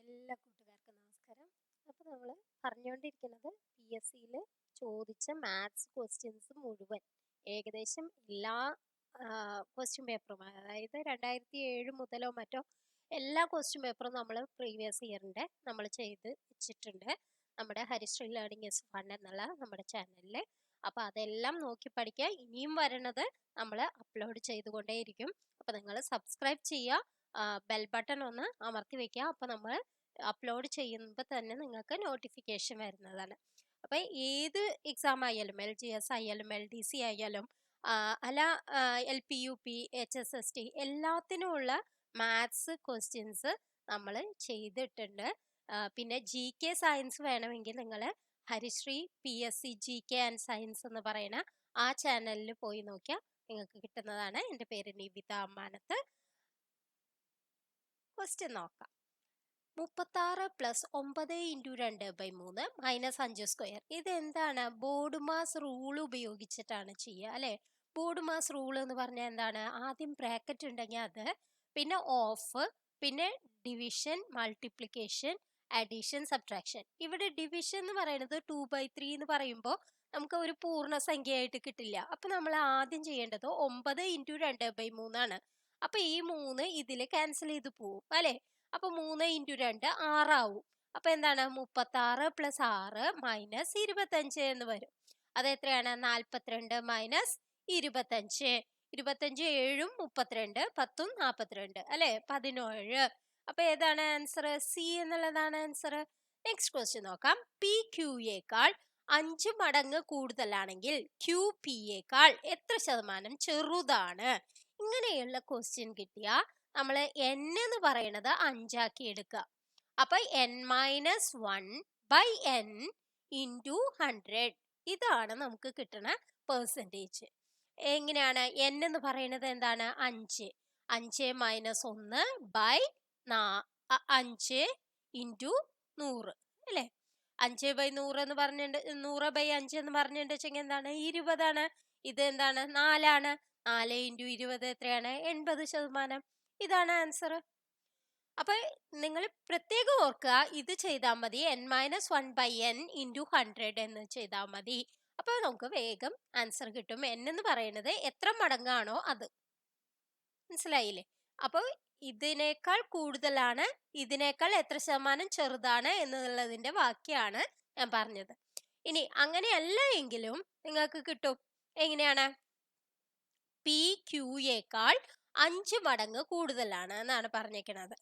എല്ലാ കൂട്ടുകാർക്കും നമസ്കാരം. അപ്പോൾ നമ്മൾ പറഞ്ഞുകൊണ്ടിരിക്കുന്നത് PSCയിൽ ചോദിച്ച മാത്സ് ക്വസ്റ്റ്യൻസ് മുഴുവൻ ഏകദേശം എല്ലാ ക്വസ്റ്റ്യൻ പേപ്പറും, അതായത് 2007 മുതലോ മറ്റോ എല്ലാ ക്വസ്റ്റ്യൻ പേപ്പറും നമ്മൾ പ്രീവിയസ് ഇയറിൻ്റെ നമ്മൾ ചെയ്ത് വെച്ചിട്ടുണ്ട് നമ്മുടെ ഹരിശ്രീ ലേണിംഗ് ഇസ് ഫൺ എന്നുള്ള നമ്മുടെ ചാനലിൽ. അപ്പോൾ അതെല്ലാം നോക്കി പഠിക്കുക. ഇനിയും വരണത് നമ്മൾ അപ്ലോഡ് ചെയ്തുകൊണ്ടേയിരിക്കും. അപ്പോൾ നിങ്ങൾ സബ്സ്ക്രൈബ് ചെയ്യുക, ബെൽ ബട്ടൺ ഒന്ന് അമർത്തി വെക്കുക. അപ്പോൾ നമ്മൾ അപ്ലോഡ് ചെയ്യുമ്പോൾ തന്നെ നിങ്ങൾക്ക് നോട്ടിഫിക്കേഷൻ വരുന്നതാണ്. അപ്പോൾ ഏത് എക്സാം ആയാലും, LGS ആയാലും LDC ആയാലും അല്ല LP UP HSST എല്ലാത്തിനുമുള്ള മാത്സ് ക്വസ്റ്റ്യൻസ് നമ്മൾ ചെയ്തിട്ടുണ്ട്. പിന്നെ GK സയൻസ് വേണമെങ്കിൽ നിങ്ങൾ Harisree PSC GK and science എന്ന് പറയുന്ന ആ ചാനലിൽ പോയി നോക്കിയാൽ നിങ്ങൾക്ക് കിട്ടുന്നതാണ്. എൻ്റെ പേര് നിവിത അമ്മാനത്ത്. ക്വസ്റ്റ്യൻ നോക്കാം. 36 + 9 × 2/3 - 5 സ്ക്വയർ. ഇതെന്താണ്? ബോർഡ് മാസ് റൂൾ ഉപയോഗിച്ചിട്ടാണ് ചെയ്യുക അല്ലേ? ബോർഡ് മാസ് റൂൾ എന്ന് പറഞ്ഞാൽ എന്താണ്? ആദ്യം ബ്രാക്കറ്റ് ഉണ്ടെങ്കിൽ അത്, പിന്നെ ഓഫ്, പിന്നെ ഡിവിഷൻ, മൾട്ടിപ്ലിക്കേഷൻ, അഡീഷൻ, സബ്ട്രാക്ഷൻ. ഇവിടെ ഡിവിഷൻ എന്ന് പറയുന്നത് 2/3 എന്ന് പറയുമ്പോൾ നമുക്ക് ഒരു പൂർണ്ണസംഖ്യയായിട്ട് കിട്ടില്ല. അപ്പൊ നമ്മൾ ആദ്യം ചെയ്യേണ്ടത് 9 × 2/3 ആണ്. അപ്പൊ ഈ 3 ഇതിൽ ക്യാൻസൽ ചെയ്ത് പോവും അല്ലെ? അപ്പൊ 3 × 2 6 ആവും. അപ്പൊ എന്താണ്? 36 + 6 - 25 എന്ന് വരും. അത് എത്രയാണ്? 42 - 25. 25 7 32, 10 42 അല്ലെ? 17. അപ്പൊ ഏതാണ് ആൻസർ? സി എന്നുള്ളതാണ് ആൻസർ. നെക്സ്റ്റ് ക്വസ്റ്റ്യൻ നോക്കാം. PQ യേക്കാൾ 5 മടങ്ങ് കൂടുതലാണെങ്കിൽ QP യേക്കാൾ എത്ര ശതമാനം ചെറുതാണ്? ഇങ്ങനെയുള്ള ക്വസ്റ്റ്യൻ കിട്ടിയാൽ നമ്മൾ n എന്ന് പറയുന്നത് 5 ആക്കി എടുക്കുക. അപ്പൊ n-1/n × 100 ഇതാണ് നമുക്ക് കിട്ടുന്ന പെർസെൻറ്റേജ്. എങ്ങനെയാണ്? n എന്ന് പറയുന്നത് എന്താണ്? 5. 5 - 1/5 × 100 അല്ലേ? 5/100 എന്ന് പറഞ്ഞിട്ടുണ്ട്. 100/5 എന്ന് പറഞ്ഞിട്ടുണ്ടെങ്കിൽ എന്താണ്? 20 ആണ്. ഇത് എന്താണ്? 4 ആണ്. 4 × 20 എത്രയാണ്? 80%. ഇതാണ് ആൻസർ. അപ്പൊ നിങ്ങൾ പ്രത്യേകം ഓർക്കുക, ഇത് ചെയ്താൽ മതി. n-1/n × 100 എന്ന് ചെയ്താൽ മതി. അപ്പൊ നമുക്ക് വേഗം ആൻസർ കിട്ടും. n എന്ന് പറയുന്നത് എത്ര മടങ്ങാണോ അത്. മനസ്സിലായില്ലേ? അപ്പോൾ ഇതിനേക്കാൾ കൂടുതലാണ്, ഇതിനേക്കാൾ എത്ര ശതമാനം ചെറുതാണ് എന്നുള്ളതിന്റെ വാക്യാണ് ഞാൻ പറഞ്ഞത്. ഇനി അങ്ങനെയല്ല എങ്കിലും നിങ്ങൾക്ക് കിട്ടും. എങ്ങനെയാണ്? PQ യേക്കാൾ 5 മടങ്ങ് കൂടുതലാണ് എന്നാണ് പറഞ്ഞേക്കുന്നത്.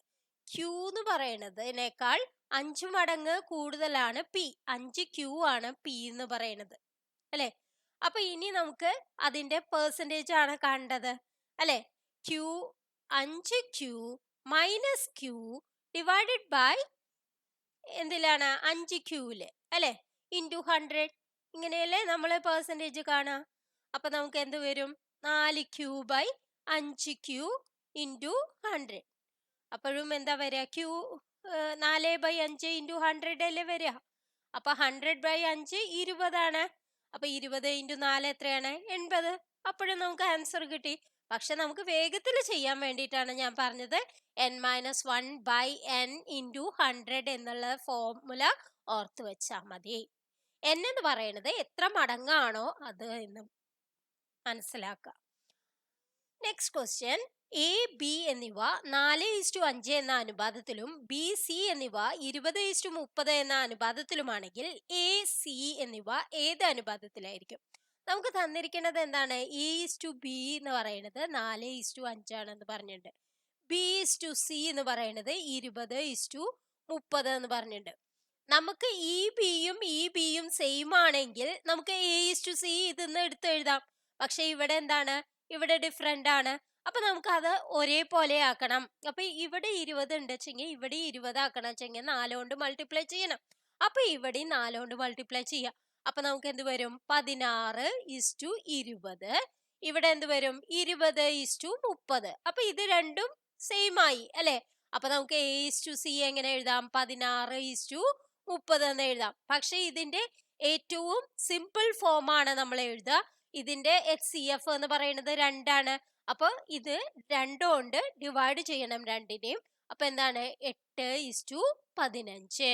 Q എന്ന് പറയുന്നതിനേക്കാൾ 5 മടങ്ങ് കൂടുതലാണ് P. 5Q ആണ് P എന്ന് പറയുന്നത് അല്ലെ? അപ്പൊ ഇനി നമുക്ക് അതിന്റെ പെർസെൻറ്റേജ് ആണ് കണ്ടത് അല്ലെ? 5Q - Q ഡിവൈഡഡ് ബൈ എന്തിലാണ്? 5Qല് അല്ലെ? × 100. ഇങ്ങനെയല്ലേ നമ്മൾ പെർസെൻറ്റേജ് കാണാം. അപ്പൊ നമുക്ക് എന്ത് വരും? 4Q/5Q × 100. അപ്പോഴും എന്താ വരിക? 4/5 × 100 അല്ലേ വരിക? അപ്പൊ 100/5 20 ആണ്. അപ്പൊ 20 × 4 എത്രയാണ്? 80. അപ്പോഴും നമുക്ക് ആൻസർ കിട്ടി. പക്ഷെ നമുക്ക് വേഗത്തിൽ ചെയ്യാൻ വേണ്ടിയിട്ടാണ് ഞാൻ പറഞ്ഞത് n-1/n × 100 എന്നുള്ള ഫോർമുല ഓർത്ത് വെച്ചാൽ മതി. n എന്ന് പറയുന്നത് എത്ര മടങ്ങാണോ അത് എന്ന് മനസ്സിലാക്കുക. Next question. AB എന്നിവ 4:5 എന്ന അനുപാതത്തിലും BC എന്നിവ 20:30 എന്ന അനുപാതത്തിലുമാണെങ്കിൽ AC എന്നിവ ഏത് അനുപാതത്തിലായിരിക്കും? നമുക്ക് തന്നിരിക്കുന്നത് എന്താണ്? A:B എന്ന് പറയുന്നത് 4:5 ആണെന്ന് പറഞ്ഞിട്ടുണ്ട്. B:C എന്ന് പറയുന്നത് 20:30 എന്ന് പറഞ്ഞിട്ടുണ്ട്. നമുക്ക് ഈ ബിയും സെയിം ആണെങ്കിൽ നമുക്ക് A:C ഇതിന്ന് എടുത്തെഴുതാം. പക്ഷെ ഇവിടെ എന്താണ്? ഇവിടെ ഡിഫറെന്റ് ആണ്. അപ്പൊ നമുക്ക് അത് ഒരേപോലെ ആക്കണം. അപ്പൊ ഇവിടെ 20 ഉണ്ടെച്ചെങ്കിൽ ഇവിടെ 20 ആക്കണം വെച്ചെങ്കിൽ 4 കൊണ്ട് മൾട്ടിപ്ലൈ ചെയ്യണം. അപ്പൊ ഇവിടെ 4 കൊണ്ട് മൾട്ടിപ്ലൈ ചെയ്യാം. അപ്പൊ നമുക്ക് എന്ത് വരും? 16:20. ഇവിടെ എന്ത് വരും? 20:30. അപ്പൊ ഇത് രണ്ടും സെയിം ആയി അല്ലെ? അപ്പൊ നമുക്ക് A:C എങ്ങനെ എഴുതാം? 16:30 എന്ന് എഴുതാം. പക്ഷെ ഇതിന്റെ ഏറ്റവും സിമ്പിൾ ഫോം ആണ് നമ്മൾ എഴുതുക. ഇതിന്റെ HCF എന്ന് പറയുന്നത് 2 ആണ്. അപ്പൊ ഇത് 2 കൊണ്ട് ഡിവൈഡ് ചെയ്യണം രണ്ടിനെയും. അപ്പൊ എന്താണ് 8:15.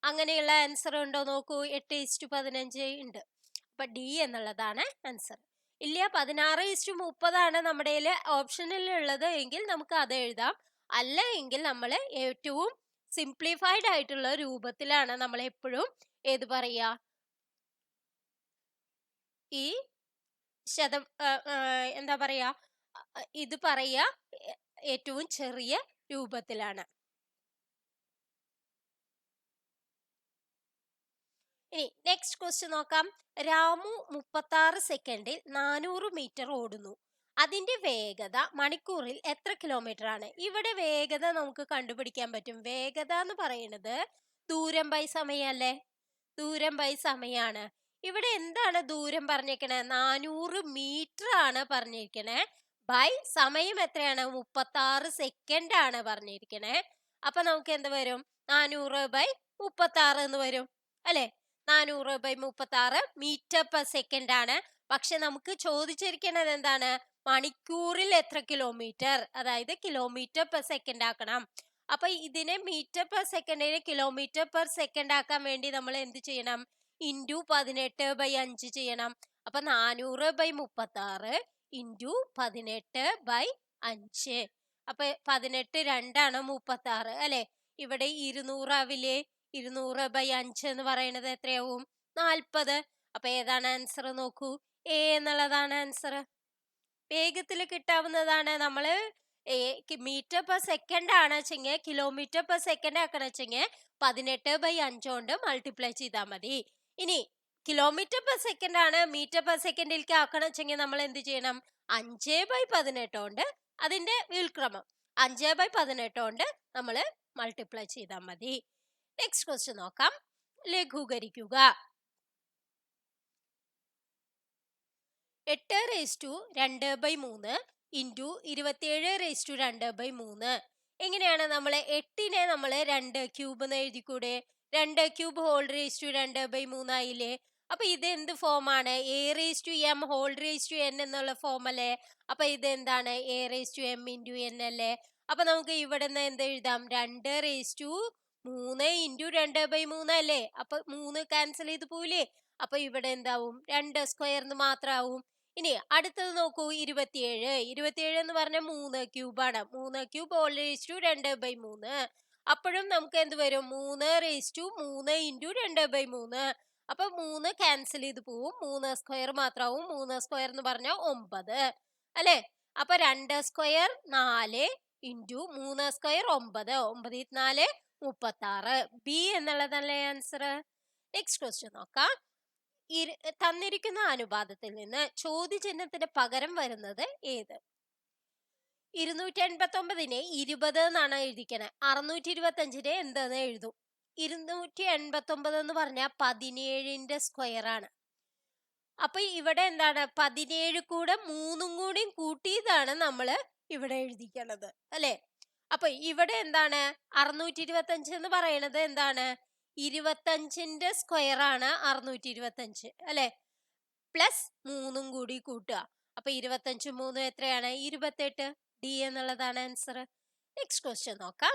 അങ്ങനെയുള്ള ആൻസർ ഉണ്ടോ നോക്കൂ. 8:15 ഉണ്ട്. അപ്പൊ ഡി എന്നുള്ളതാണ് ആൻസർ. ഇല്ല 16:30 നമ്മുടെ ഓപ്ഷനിൽ ഉള്ളത് എങ്കിൽ നമുക്ക് അത് എഴുതാം. അല്ല എങ്കിൽ നമ്മൾ ഏറ്റവും സിംപ്ലിഫൈഡ് ആയിട്ടുള്ള രൂപത്തിലാണ് നമ്മൾ എപ്പോഴും ഏത് പറയാ, ഈ എന്താ പറയാ, ഇത് പറയാ ഏറ്റവും ചെറിയ രൂപത്തിലാണ്. ഇനി നെക്സ്റ്റ് ക്വസ്റ്റ്യൻ നോക്കാം. രാമു 36 സെക്കൻഡിൽ 400 മീറ്റർ ഓടുന്നു. അതിന്റെ വേഗത മണിക്കൂറിൽ എത്ര കിലോമീറ്റർ ആണ്? ഇവിടെ വേഗത നമുക്ക് കണ്ടുപിടിക്കാൻ പറ്റും. വേഗത എന്ന് പറയുന്നത് ദൂരം ബൈ സമയല്ലേ? ദൂരം ബൈ സമയാണ്. ഇവിടെ എന്താണ് ദൂരം പറഞ്ഞേക്കണേ? 400 മീറ്റർ ആണ് പറഞ്ഞിരിക്കണേ. ബൈ സമയം എത്രയാണ്? 36 സെക്കൻഡ് ആണ് പറഞ്ഞിരിക്കണേ. അപ്പൊ നമുക്ക് എന്ത് വരും? 400/36 എന്ന് വരും അല്ലെ? 400/36 മീറ്റർ പെർ സെക്കൻഡ് ആണ്. പക്ഷെ നമുക്ക് ചോദിച്ചിരിക്കുന്നത് എന്താണ്? മണിക്കൂറിൽ എത്ര കിലോമീറ്റർ, അതായത് കിലോമീറ്റർ പെർ സെക്കൻഡ് ആക്കണം. അപ്പൊ ഇതിനെ മീറ്റർ പെർ സെക്കൻഡിനെ കിലോമീറ്റർ പെർ സെക്കൻഡ് ആക്കാൻ വേണ്ടി നമ്മൾ എന്ത് ചെയ്യണം? ഇൻറ്റു 18/5 ചെയ്യണം. അപ്പൊ 400/36 ഇൻറ്റു 18/5. അപ്പൊ 18 2 36 അല്ലെ? ഇവിടെ 200 ആവില്ലേ? 200/5 എന്ന് പറയുന്നത് എത്രയാവും? 40. അപ്പൊ ഏതാണ് ആൻസർ നോക്കൂ. എ എന്നുള്ളതാണ് ആൻസർ. വേഗത്തിൽ കിട്ടാവുന്നതാണ്. നമ്മള് മീറ്റർ പെർ സെക്കൻഡ് ആണ് വെച്ചെങ്കിൽ കിലോമീറ്റർ പെർ സെക്കൻഡ് ആക്കണം വെച്ചെങ്കിൽ 18/5 കൊണ്ട് മൾട്ടിപ്ലൈ ചെയ്താൽ മതി. ഇനി കിലോമീറ്റർ പെർ സെക്കൻഡ് ആണ് മീറ്റർ പെർ സെക്കൻഡിലേക്ക് ആക്കണം വെച്ചെങ്കിൽ നമ്മൾ എന്ത് ചെയ്യണം? 5/18 കൊണ്ട് അതിന്റെ വ്യുൽക്രമം 5/18 കൊണ്ട് നമ്മൾ മൾട്ടിപ്ലൈ ചെയ്താൽ മതി. നെക്സ്റ്റ് ക്വസ്റ്റ്യൻ നോക്കാം. ലഘൂകരിക്കുക. 8/2/3 ഇൻറ്റു 27/2/3. എങ്ങനെയാണ് നമ്മൾ 8നെ നമ്മൾ 2 ക്യൂബ് എന്ന് എഴുതിക്കൂടെ? 2 ക്യൂബ് ഹോൾ റേസ് ടു 2/3 ആയില്ലേ? അപ്പൊ ഇത് എന്ത് ഫോമാണ്? a⁻m whole raise to n എന്നുള്ള ഫോം അല്ലേ? അപ്പൊ ഇത് എന്താണ്? a⁻m ഇൻറ്റു n അല്ലേ? അപ്പൊ നമുക്ക് ഇവിടെ നിന്ന് എന്ത് എഴുതാം? 2⁻3 ഇൻറ്റു 2/3 അല്ലേ? അപ്പൊ 3 ക്യാൻസൽ ചെയ്ത് പോവില്ലേ? അപ്പൊ ഇവിടെ എന്താവും? 2 സ്ക്വയറിന് മാത്രമാവും. ഇനി അടുത്തത് നോക്കൂ. 27 എന്ന് പറഞ്ഞ 3 ക്യൂബാണ്. 3 ക്യൂബ് ഹോൾ റേസ് ടു 2/3. അപ്പോഴും നമുക്ക് എന്ത് വരും? 3⁻3 ഇൻറ്റു 2/3. അപ്പൊ 3 ക്യാൻസൽ ചെയ്ത് പോവും. 3 സ്ക്വയർ മാത്രമാവും. 3 സ്ക്വയർ എന്ന് പറഞ്ഞാൽ 9 അല്ലെ? അപ്പൊ 2 സ്ക്വയർ 4 ഇൻറ്റു 3 സ്ക്വയർ 9. 9 4 36. ബി എന്നുള്ളതല്ലേ ആൻസർ. നെക്സ്റ്റ് ക്വസ്റ്റ്യൻ നോക്കാം. തന്നിരിക്കുന്ന അനുപാതത്തിൽ നിന്ന് ചോദ്യചിഹ്നത്തിന് പകരം വരുന്നത് ഏത്? 289നെ 20 എന്നാണ് എഴുതിക്കണേ. 625നെ എന്താന്ന് എഴുതും? 289 എന്ന് പറഞ്ഞാൽ 17ന്റെ സ്ക്വയർ ആണ്. അപ്പൊ ഇവിടെ എന്താണ്? 17 കൂടെ 3 കൂടി കൂട്ടിയതാണ് നമ്മൾ ഇവിടെ എഴുതിക്കണത് അല്ലെ? അപ്പൊ ഇവിടെ എന്താണ്? 625 എന്ന് പറയുന്നത് എന്താണ്? 25ന്റെ സ്ക്വയർ ആണ് 625 അല്ലെ? പ്ലസ് 3 കൂടി കൂട്ടുക. അപ്പൊ 25 3 എത്രയാണ്? 28. ഡി എന്നുള്ളതാണ് ആൻസർ. നെക്സ്റ്റ് ക്വസ്റ്റ്യൻ നോക്കാം.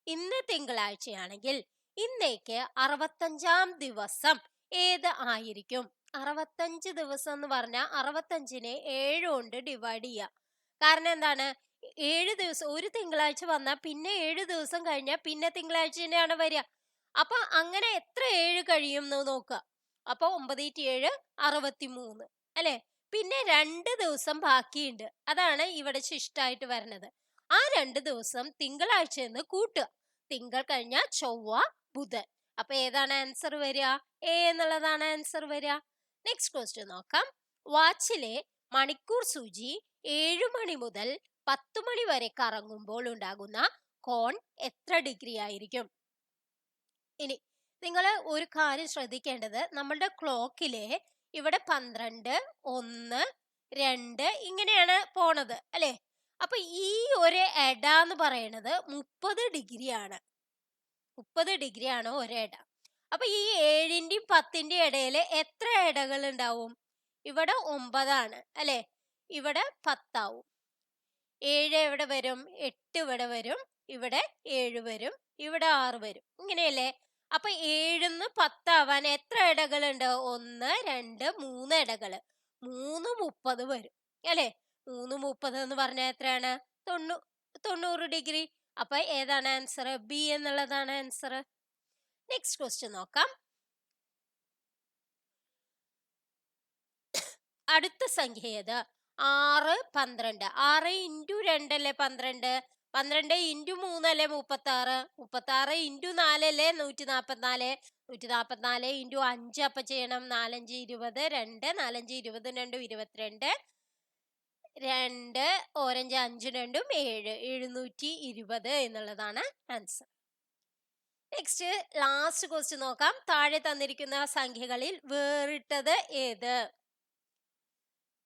ഇന്ന് തിങ്കളാഴ്ചയാണെങ്കിൽ ഇന്നേക്ക് 65ാം ദിവസം ഏത് ആയിരിക്കും? 65 ദിവസം എന്ന് പറഞ്ഞാൽ 65നെ 7 കൊണ്ട് ഡിവൈഡ് ചെയ്യുക. കാരണം എന്താണ്? 7 ദിവസം ഒരു തിങ്കളാഴ്ച വന്നാൽ പിന്നെ 7 ദിവസം കഴിഞ്ഞാൽ പിന്നെ തിങ്കളാഴ്ച തന്നെയാണ് വരിക. അപ്പൊ അങ്ങനെ എത്ര 7 കഴിയും എന്ന് നോക്കുക. അപ്പൊ 9 7 63 അല്ലെ? പിന്നെ 2 ദിവസം ബാക്കിയുണ്ട്. അതാണ് ഇവിടെ ശിഷ്ടായിട്ട് വരുന്നത്. ആ 2 ദിവസം തിങ്കളാഴ്ച എന്ന് കൂട്ടുക. തിങ്കൾ കഴിഞ്ഞാൽ ചൊവ്വ ബുധൻ. അപ്പൊ ഏതാണ് ആൻസർ വരിക? എ എന്നുള്ളതാണ് ആൻസർ വരിക. നെക്സ്റ്റ് ക്വസ്റ്റ്യൻ നോക്കാം. വാച്ചിലെ മണിക്കൂർ സൂചി 7 മണി മുതൽ 10 മണി വരെ കറങ്ങുമ്പോൾ ഉണ്ടാകുന്ന കോൺ എത്ര ഡിഗ്രി ആയിരിക്കും? ഇനി നിങ്ങൾ ഒരു കാര്യം ശ്രദ്ധിക്കേണ്ടത്, നമ്മളുടെ ക്ലോക്കിലെ ഇവിടെ 12 1 2 ഇങ്ങനെയാണ് പോണത് അല്ലെ? അപ്പൊ ഈ ഒരു എട എന്ന് പറയുന്നത് 30 ഡിഗ്രി ആണ്. 30 ഡിഗ്രി ആണ് ഒരു എട. അപ്പൊ ഈ 7ന്റെയും 10ന്റെയും ഇടയിൽ എത്ര എടകൾ ഉണ്ടാവും? ഇവിടെ 9 ആണ് അല്ലെ? ഇവിടെ 10 ആവും. 7 എവിടെ വരും? 8 ഇവിടെ വരും. ഇവിടെ 7 വരും, ഇവിടെ 6 വരും. ഇങ്ങനെയല്ലേ? അപ്പൊ 7ന്ന് 10 ആവാൻ എത്ര ഇടകളുണ്ട്? 1, 2, 3 ഇടകള്. 3 30 വരും അല്ലെ? 3 30 എന്ന് പറഞ്ഞാൽ എത്രയാണ്? 90 ഡിഗ്രി. അപ്പൊ ഏതാണ് ആൻസർ? ബി എന്നുള്ളതാണ് ആൻസർ. നെക്സ്റ്റ് ക്വസ്റ്റ്യൻ നോക്കാം. അടുത്ത സംഖ്യ ഏത്? 6, 12. 6 ഇൻറ്റു 2 അല്ലേ 12. 12 ഇൻറ്റു 3 അല്ലേ 36. 36 ഇൻറ്റു 4 അല്ലേ 144. 144 ഇൻറ്റു 5 അപ്പൊ ചെയ്യണം. 4 5 20. 2 4 5 20 2 22. 2 ഓരഞ്ച് 5 2 7. 720 എന്നുള്ളതാണ് ആൻസർ. നെക്സ്റ്റ് ലാസ്റ്റ് ക്വസ്റ്റ്യൻ നോക്കാം. താഴെ തന്നിരിക്കുന്ന സംഖ്യകളിൽ വേറിട്ടത് ഏത്?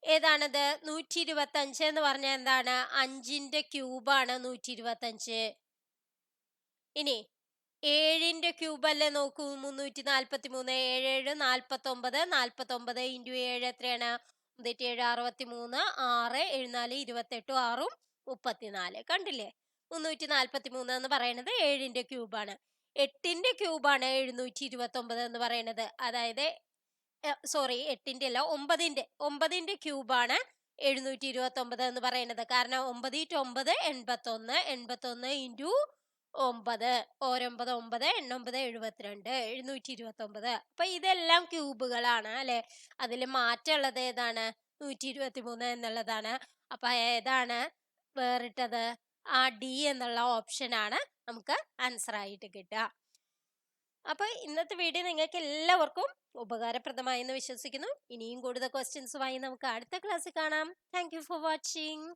ഏതാണത്? 125 എന്ന് പറഞ്ഞാൽ എന്താണ്? 5ന്റെ ക്യൂബാണ് 125. ഇനി 7ന്റെ ക്യൂബ് അല്ലേ? നോക്കൂ, 343. 7 49. 49 ഇൻറ്റു 7 എത്രയാണ്? 7 63. 6 74 28 6 34. കണ്ടില്ലേ? 343 എന്ന് പറയുന്നത് 7ന്റെ ക്യൂബാണ്. 8ന്റെ ക്യൂബാണ് 729 എന്ന് പറയുന്നത്. അതായത് സോറി, 8ന്റെ അല്ല, 9ന്റെ ക്യൂബാണ് 729 എന്ന് പറയുന്നത്. കാരണം 9 × 9 81. 81 ഇൻറ്റു 9. 9 9 89 72. 729. അപ്പൊ ഇതെല്ലാം ക്യൂബുകളാണ് അല്ലെ? അതിൽ മാറ്റമുള്ളത് ഏതാണ്? 123 എന്നുള്ളതാണ്. അപ്പൊ ഏതാണ് വേറിട്ടത്? ആ ഡി എന്നുള്ള ഓപ്ഷനാണ് നമുക്ക് ആൻസർ ആയിട്ട് കിട്ടുക. അപ്പൊ ഇന്നത്തെ വീഡിയോ നിങ്ങൾക്ക് എല്ലാവർക്കും ഉപകാരപ്രദമായി എന്ന് വിശ്വസിക്കുന്നു. ഇനിയും കൂടുതൽ ക്വസ്റ്റ്യൻസുമായി നമുക്ക് അടുത്ത ക്ലാസ്സിൽ കാണാം. Thank you for watching.